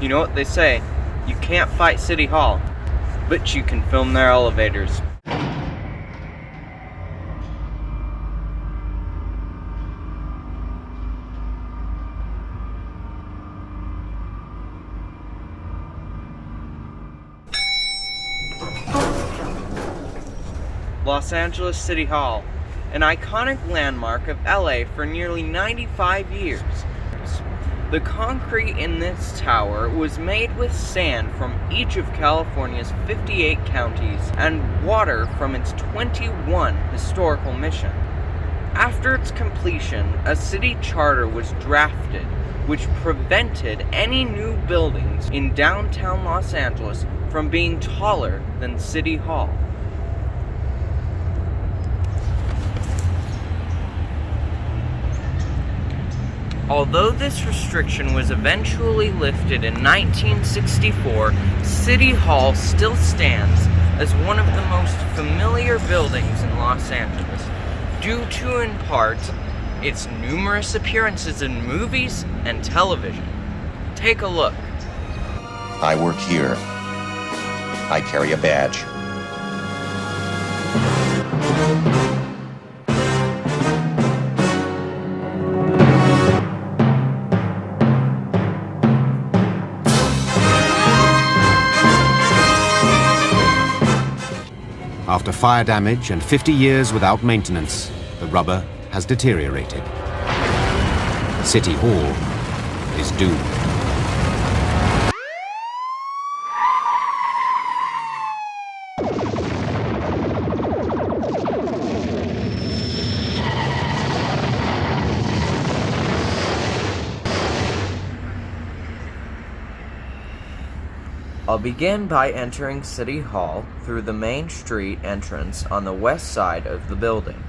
You know what they say, you can't fight City Hall, but you can film their elevators. Los Angeles City Hall, an iconic landmark of LA for nearly 95 years. The concrete in this tower was made with sand from each of California's 58 counties and water from its 21 historical missions. After its completion, a city charter was drafted which prevented any new buildings in downtown Los Angeles from being taller than City Hall. Although this restriction was eventually lifted in 1964, City Hall still stands as one of the most familiar buildings in Los Angeles, due to, in part, its numerous appearances in movies and television. Take a look. I work here. I carry a badge. After fire damage and 50 years without maintenance, the rubber has deteriorated. City Hall is doomed. I'll begin by entering City Hall through the main street entrance on the west side of the building.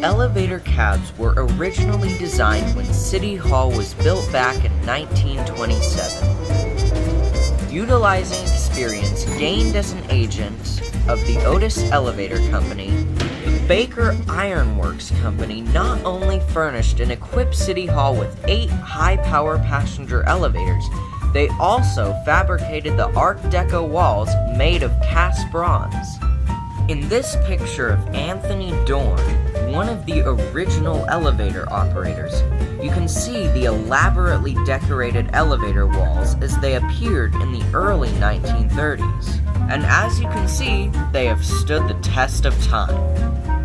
Elevator cabs were originally designed when City Hall was built back in 1927. Utilizing experience gained as an agent of the Otis Elevator Company, the Baker Iron Works Company not only furnished and equipped City Hall with 8 high-power passenger elevators, they also fabricated the Art Deco walls made of cast bronze. In this picture of Anthony Dorn, one of the original elevator operators, you can see the elaborately decorated elevator walls as they appeared in the early 1930s. And as you can see, they have stood the test of time.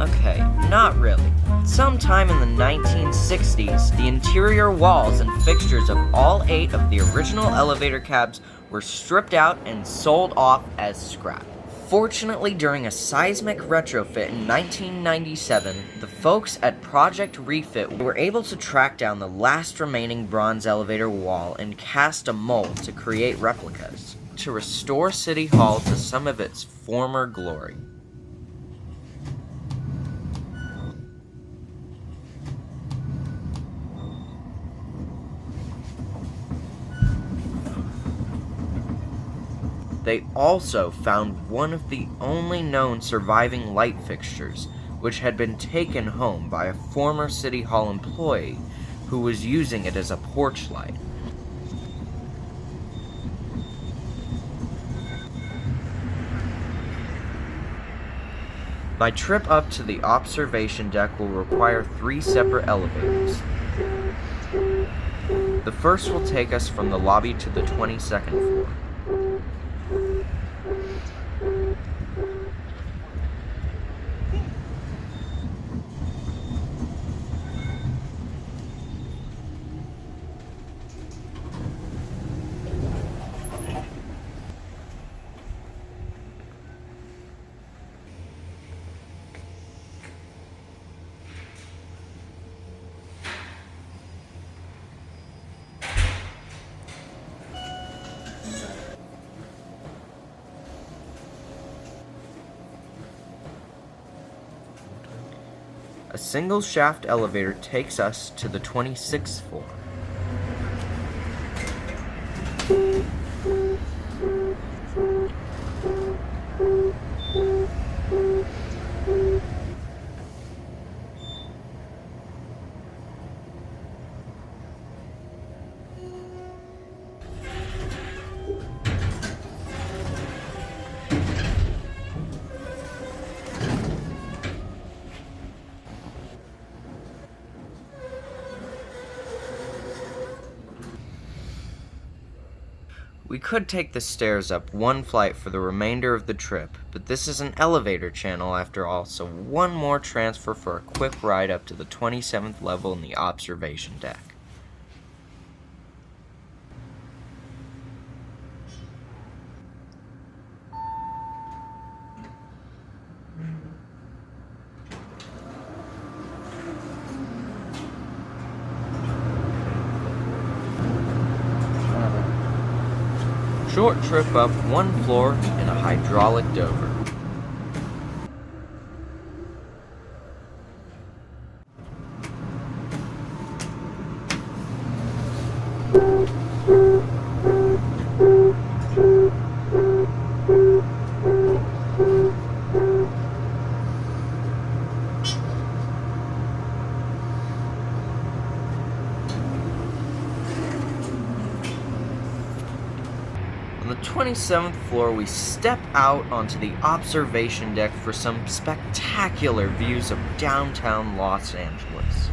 Okay, not really. Sometime in the 1960s, the interior walls and fixtures of all 8 of the original elevator cabs were stripped out and sold off as scrap. Fortunately, during a seismic retrofit in 1997, the folks at Project Refit were able to track down the last remaining bronze elevator wall and cast a mold to create replicas, to restore City Hall to some of its former glory. They also found one of the only known surviving light fixtures, which had been taken home by a former City Hall employee who was using it as a porch light. My trip up to the observation deck will require 3 separate elevators. The first will take us from the lobby to the 22nd floor. single shaft elevator takes us to the 26th floor. We could take the stairs up one flight for the remainder of the trip, but this is an elevator channel after all, so one more transfer for a quick ride up to the 27th level in the observation deck. Short trip up one floor in a hydraulic dover. On the 27th floor, we step out onto the observation deck for some spectacular views of downtown Los Angeles.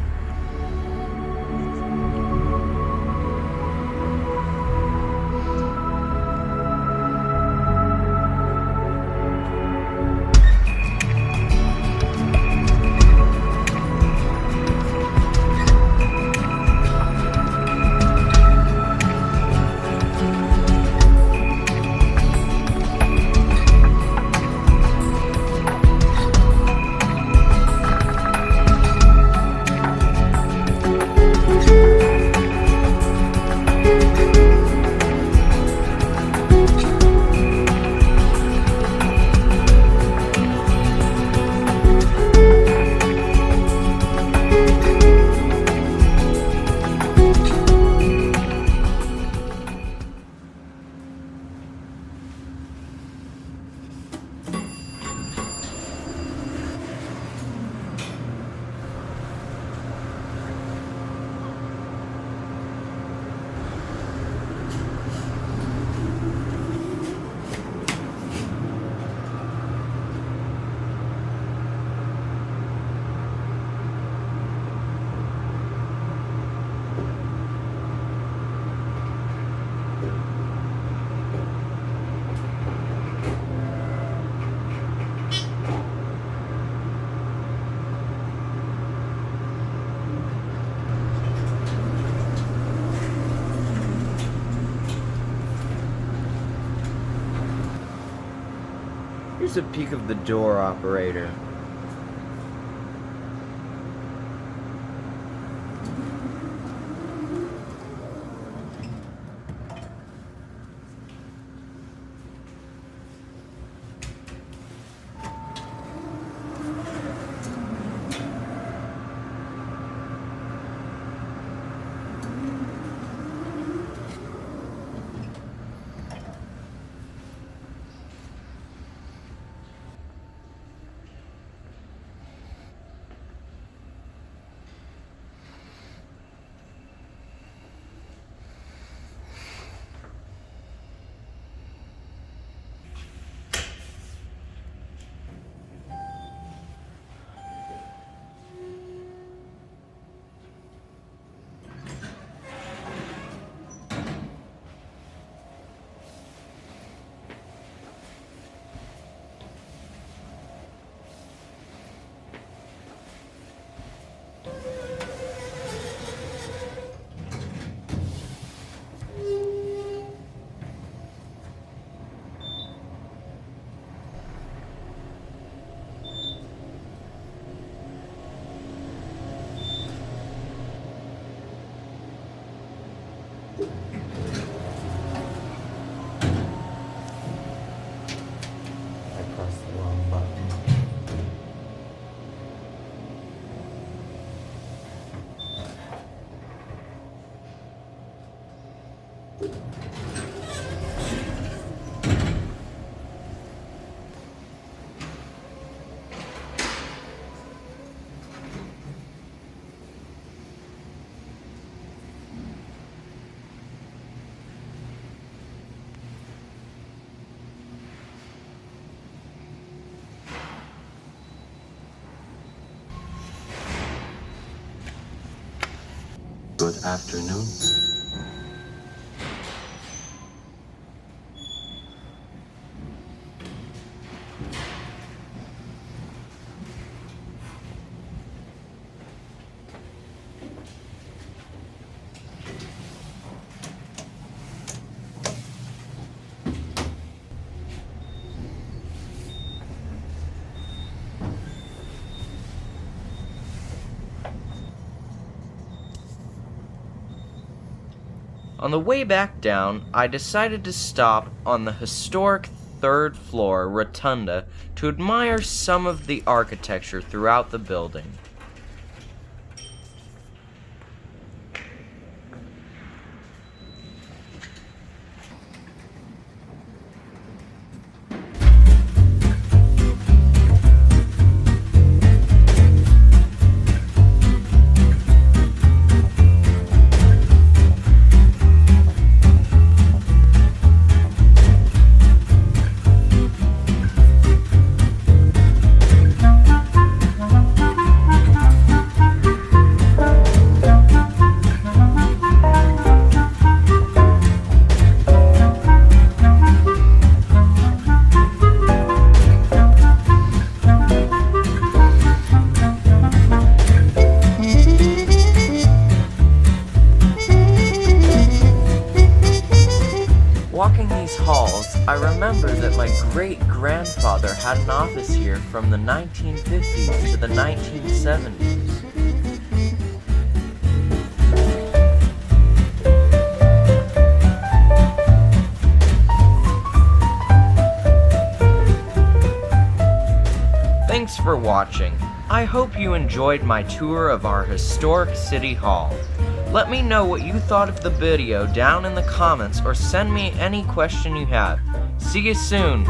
Here's a peek of the door operator. Good afternoon. On the way back down, I decided to stop on the historic third floor rotunda to admire some of the architecture throughout the building. Walking these halls, I remember that my great-grandfather had an office here from the 1950s to the 1970s. Thanks for watching. I hope you enjoyed my tour of our historic City Hall. Let me know what you thought of the video down in the comments or send me any question you have. See you soon!